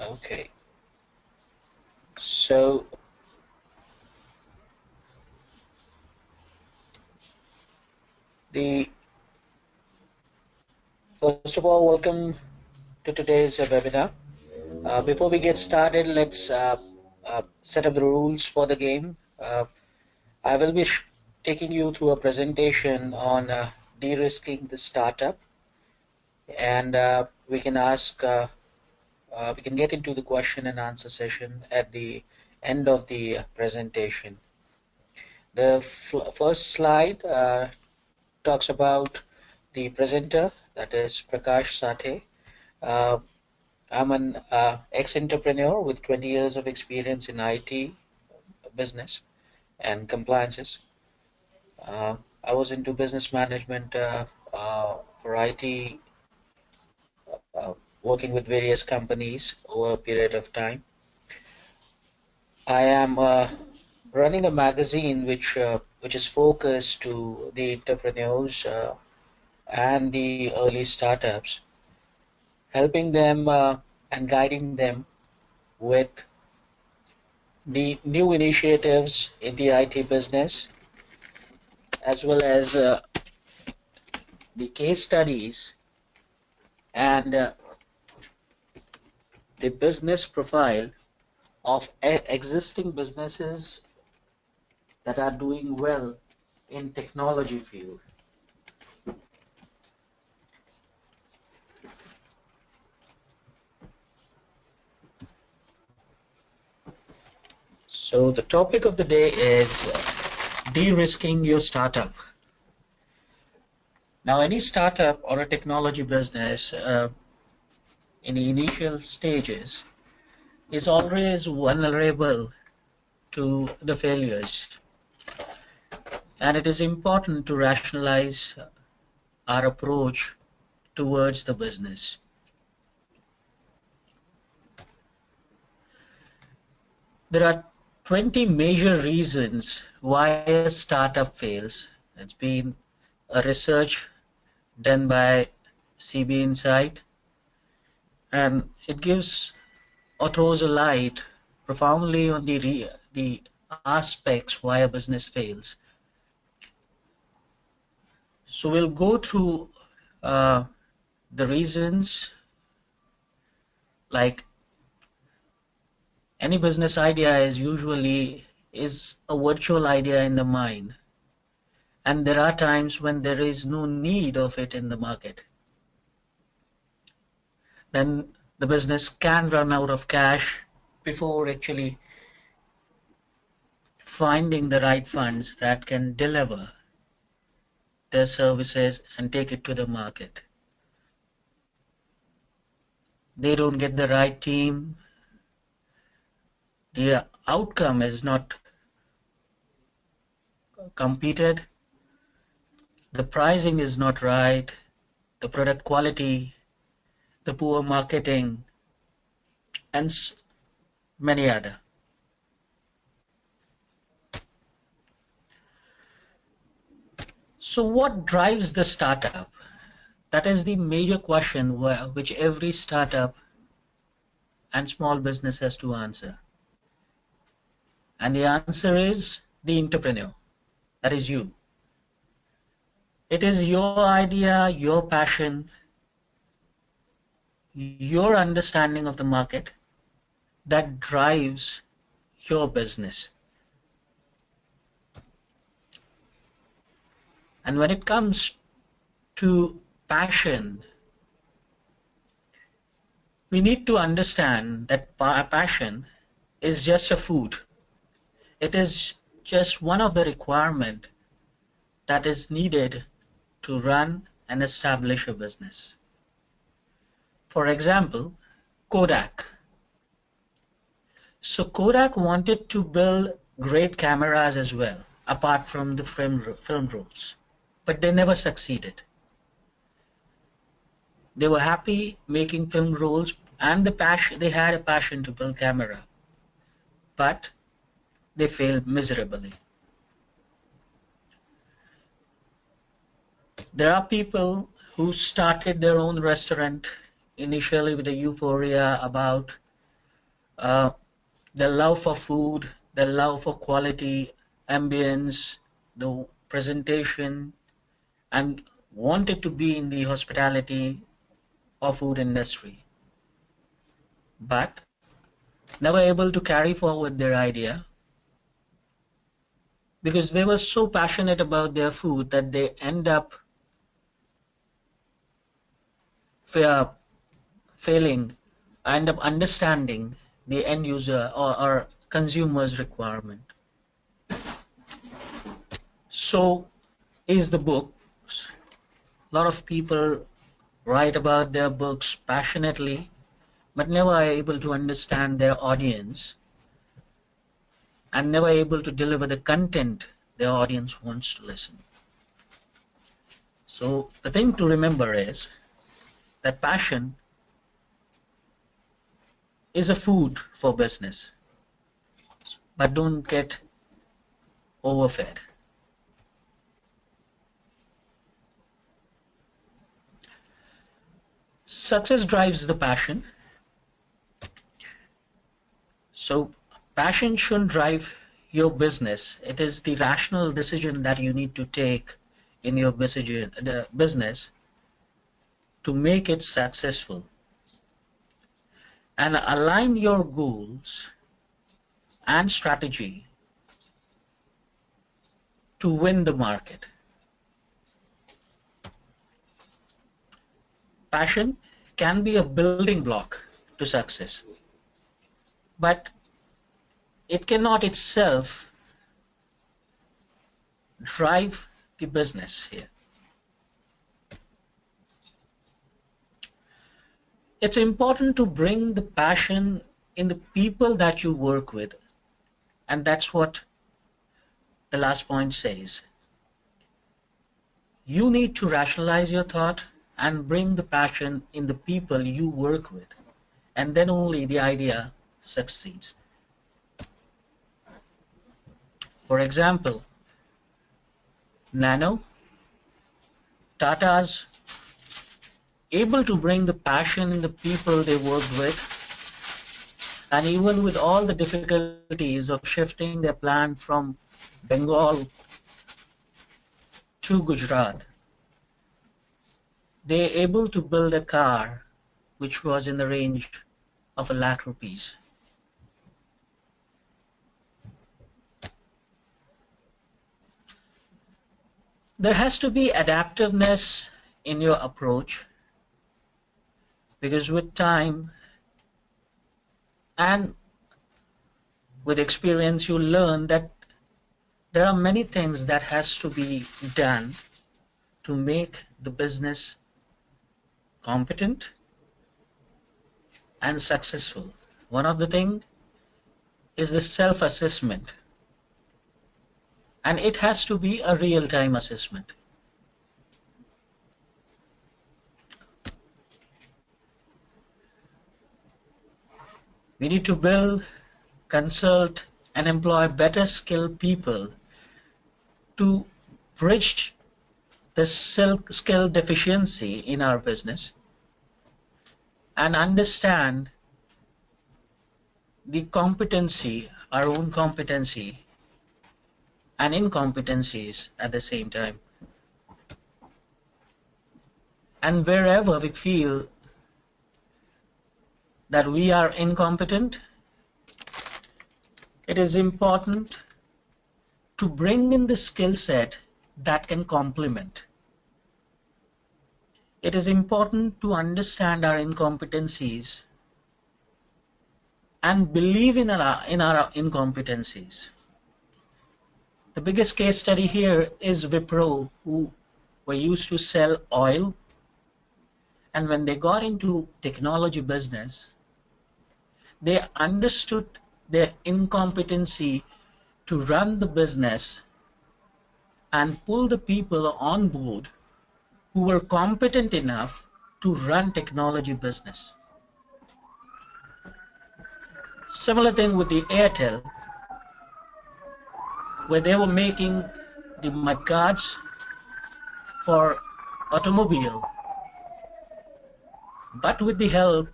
Okay. So the first of all, welcome to today's webinar. Before we get started, let's set up the rules for the game. I will be taking you through a presentation on de-risking the startup, and we can get into the question and answer session at the end of the presentation. The first slide talks about the presenter, that is Prakash Sathe. Uh, I'm an ex-entrepreneur with 20 years of experience in IT, business, and compliances. I was into business management for IT, working with various companies over a period of time. I am running a magazine which is focused to the entrepreneurs and the early startups, helping them and guiding them with the new initiatives in the IT business, as well as the case studies and the business profile of existing businesses that are doing well in technology field. So the topic of the day is de-risking your startup. Now, any startup or a technology business in the initial stages is always vulnerable to the failures, and it is important to rationalize our approach towards the business. There are 20 major reasons why a startup fails. It's been a research done by CB Insight, and it gives or throws a light profoundly on the aspects why a business fails. So we'll go through the reasons. Like any business idea is a virtual idea in the mind, and there are times when there is no need of it in the market. Then the business can run out of cash before actually finding the right funds that can deliver their services and take it to the market. They don't get the right team. The outcome is not competed. The pricing is not right. The product quality, the poor marketing, and many other. So what drives the startup? That is the major question which every startup and small business has to answer. And the answer is the entrepreneur. That is you. It is your idea, your passion, your understanding of the market that drives your business. And when it comes to passion, we need to understand that passion is just a food. It is just one of the requirements that is needed to run and establish a business. For example, Kodak. So Kodak wanted to build great cameras as well, apart from the film rolls, but they never succeeded. They were happy making film rolls, and they had a passion to build camera, but they failed miserably. There are people who started their own restaurant initially with a euphoria about Uh, their love for food, their love for quality, ambience, the presentation, and wanted to be in the hospitality or food industry, but never able to carry forward their idea because they were so passionate about their food that they end up fa- failing, end up understanding the end user or consumer's requirement. So is the book. A lot of people write about their books passionately, but never are able to understand their audience and never able to deliver the content their audience wants to listen. So the thing to remember is that passion is a food for business, but don't get overfed. Success drives the passion. So passion shouldn't drive your business. It is the rational decision that you need to take in your business to make it successful, and align your goals and strategy to win the market. Passion can be a building block to success, but it cannot itself drive the business here. It's important to bring the passion in the people that you work with, and that's what the last point says. You need to rationalize your thought and bring the passion in the people you work with, and then only the idea succeeds. For example, Nano, Tata's able to bring the passion in the people they work with, and even with all the difficulties of shifting their plant from Bengal to Gujarat, they able to build a car which was in the range of 1 lakh rupees. There has to be adaptiveness in your approach, because with time and with experience you learn that there are many things that has to be done to make the business competent and successful. One of the things is the self-assessment, and it has to be a real-time assessment. We need to build, consult, and employ better skilled people to bridge the skill deficiency in our business and understand the competency, our own competency and incompetencies at the same time. And wherever we feel that we are incompetent, it is important to bring in the skill set that can complement. It is important to understand our incompetencies and believe in our incompetencies. The biggest case study here is Wipro, who were used to sell oil, and when they got into technology business, they understood their incompetency to run the business and pull the people on board who were competent enough to run technology business. Similar thing with the Airtel, where they were making the mudguards for automobile, but with the help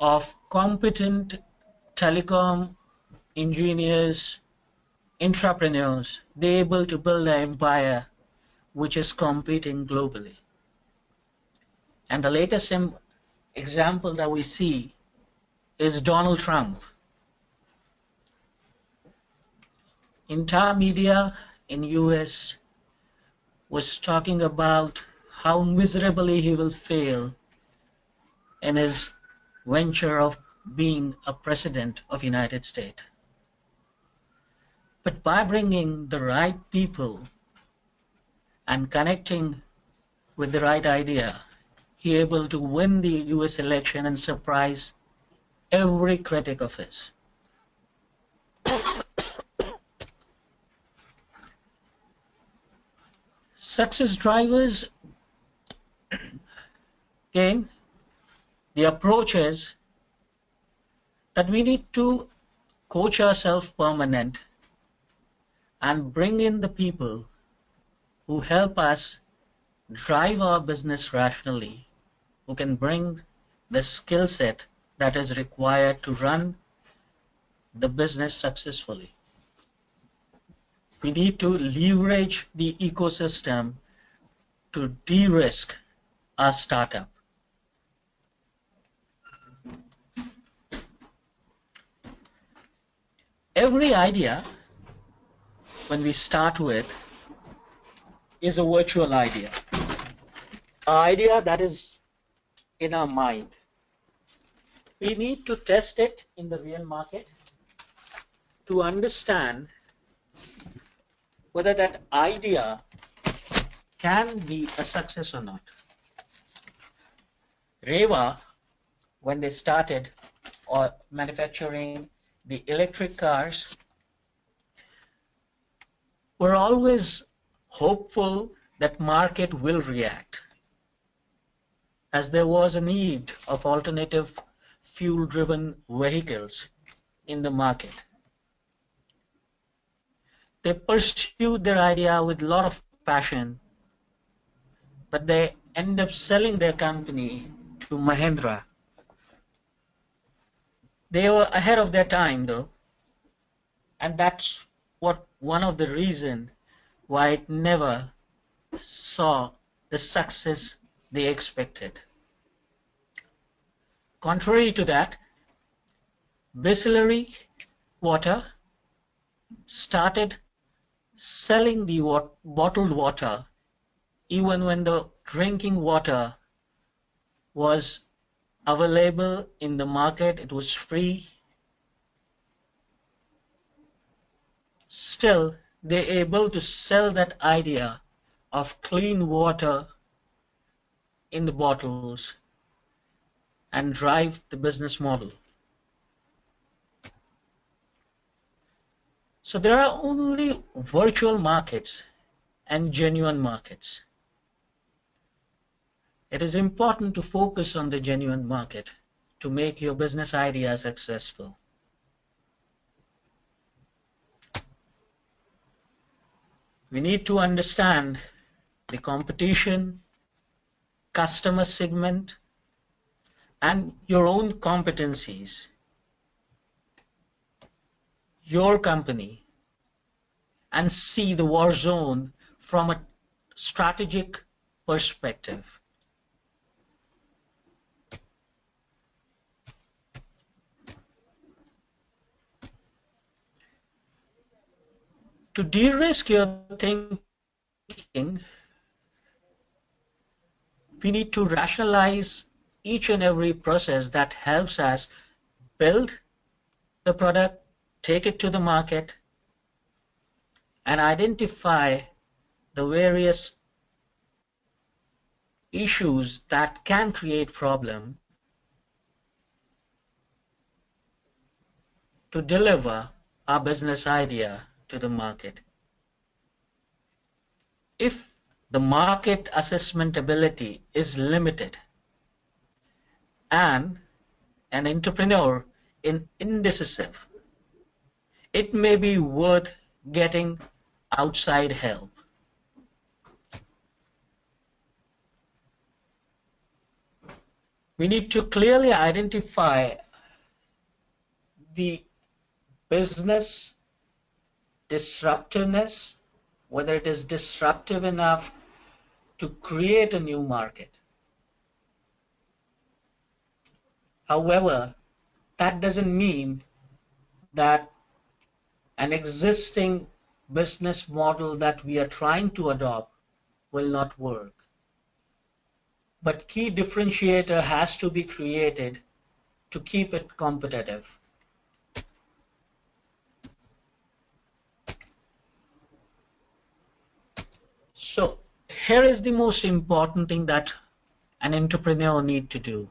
of competent telecom engineers, entrepreneurs, they're able to build an empire which is competing globally. And the latest example that we see is Donald Trump. Entire media in US was talking about how miserably he will fail in his venture of being a president of United States. But by bringing the right people and connecting with the right idea, he able to win the US election and surprise every critic of his. Success drivers, again, the approach is that we need to coach ourselves permanent and bring in the people who help us drive our business rationally, who can bring the skill set that is required to run the business successfully. We need to leverage the ecosystem to de-risk our startup. Every idea, when we start with, is a virtual idea. An idea that is in our mind. We need to test it in the real market to understand whether that idea can be a success or not. Reva, when they started or manufacturing the electric cars, were always hopeful that market will react, as there was a need of alternative fuel-driven vehicles in the market. They pursued their idea with a lot of passion, but they end up selling their company to Mahindra. They were ahead of their time though, and that's what one of the reasons why it never saw the success they expected. Contrary to that, Bisleri Water started selling the bottled water even when the drinking water was available in the market, it was free. Still, they're able to sell that idea of clean water in the bottles and drive the business model. So there are only virtual markets and genuine markets. It is important to focus on the genuine market to make your business idea successful. We need to understand the competition, customer segment, and your own competencies, your company, and see the war zone from a strategic perspective. To de-risk your thinking, we need to rationalize each and every process that helps us build the product, take it to the market, and identify the various issues that can create problem to deliver our business idea to the market. If the market assessment ability is limited and an entrepreneur is indecisive, it may be worth getting outside help. We need to clearly identify the business disruptiveness, whether it is disruptive enough to create a new market. However, that doesn't mean that an existing business model that we are trying to adopt will not work. But key differentiator has to be created to keep it competitive. So here is the most important thing that an entrepreneur need to do.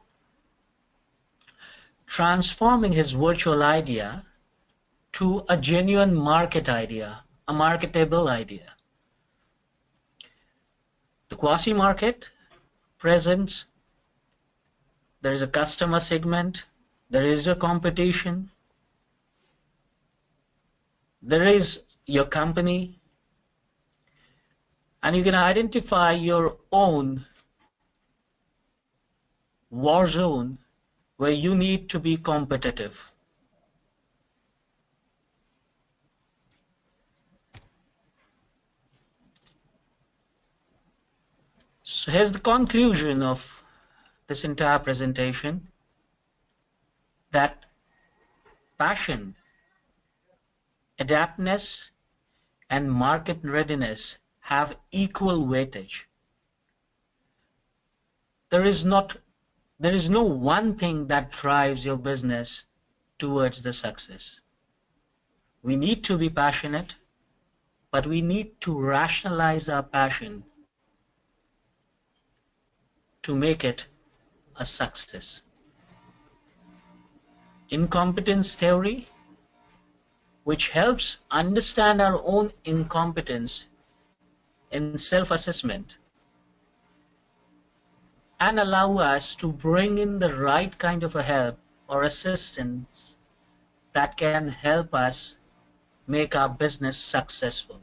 Transforming his virtual idea to a genuine market idea, a marketable idea. The quasi-market presents, there is a customer segment, there is a competition, there is your company, and you can identify your own war zone where you need to be competitive. So here's the conclusion of this entire presentation, that passion, adaptness, and market readiness have equal weightage. There is no one thing that drives your business towards the success. We need to be passionate, but we need to rationalize our passion to make it a success. Incompetence theory, which helps understand our own incompetence in self-assessment and allow us to bring in the right kind of a help or assistance that can help us make our business successful.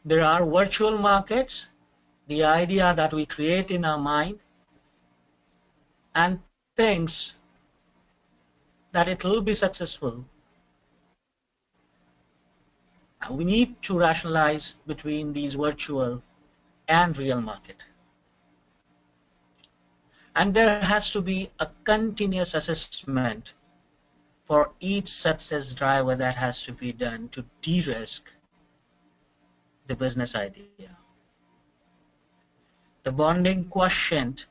There are virtual markets, the idea that we create in our mind, and thinks that it will be successful. And we need to rationalize between these virtual and real market. And there has to be a continuous assessment for each success driver that has to be done to de-risk the business idea. The bonding quotient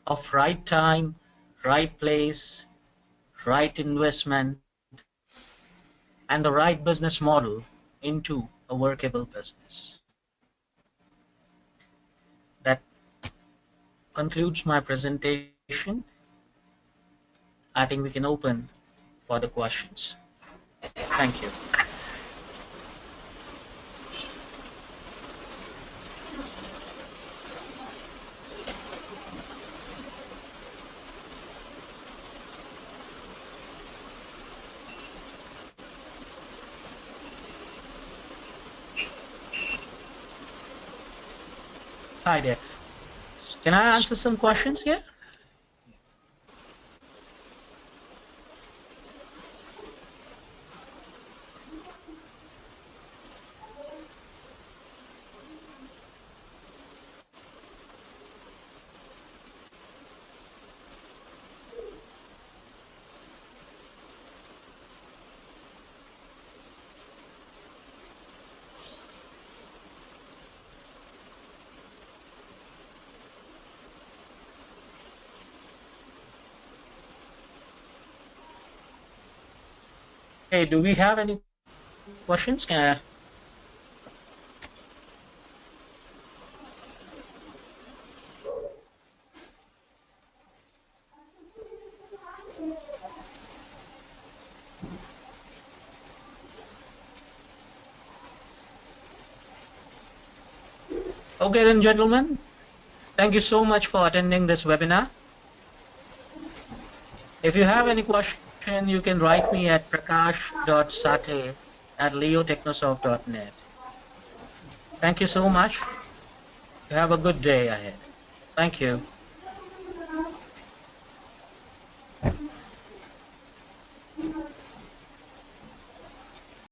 of right time, right place, right investment, and the right business model into a workable business. That concludes my presentation. I think we can open for the questions. Thank you. Hi there. Can I answer some questions here? Hey, do we have any questions? Okay then, gentlemen, thank you so much for attending this webinar. If you have any question, you can write me at prakash.sathe@leotechnosoft.net. Thank you so much. You have a good day ahead. Thank you.